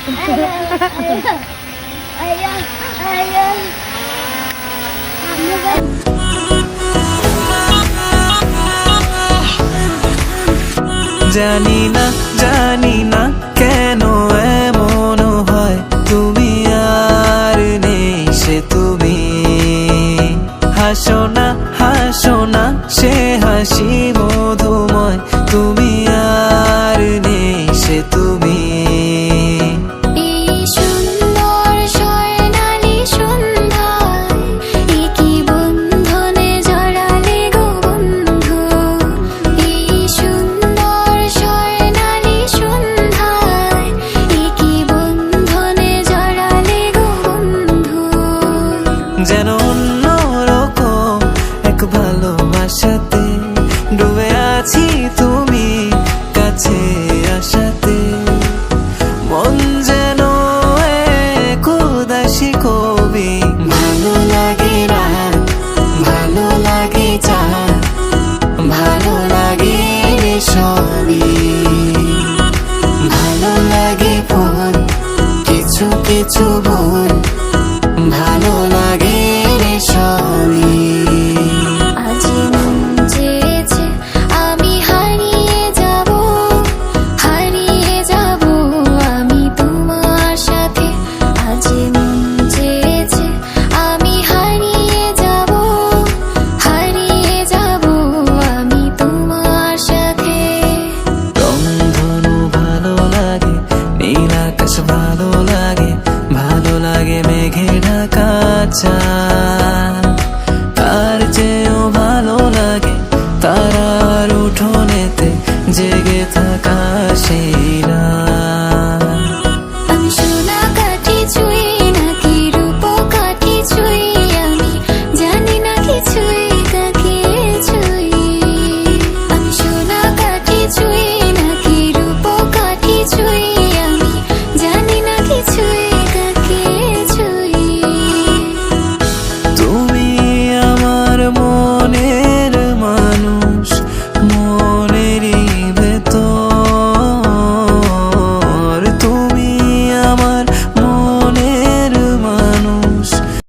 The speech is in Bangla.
জানি না কেন এমন হয়, তুমি আর নেই সে তুমি। হাসো না সে হাসি মধুময়, তুমি আর নেই সে তুমি। যেন অন্যরকম এক ভালোবাসাতে ডুবে আছি, তুমি কাছে আসাতে। মন যেন এক উদাসী কবি, ভালো লাগে রাত, ভালো লাগে চাঁদ, ভালো লাগে সবই। ভালো লাগে ফোন, কিছু কিছু ভুল, ভালো লাগে রে সবই। আজ মন চেয়েছে আমি হারিয়ে যাব আমি তোমার সাথে। আজ মন চেয়েছে আমি হারিয়ে যাব আমি তোমার সাথে। রংধনু ভালো লাগে, নীল আকাশ ভালো লাগে, ভালো লাগে মেঘে ঢাকা চাঁদ। তার চেয়েও ভালো লাগে তারার উঠোনেতে জেগে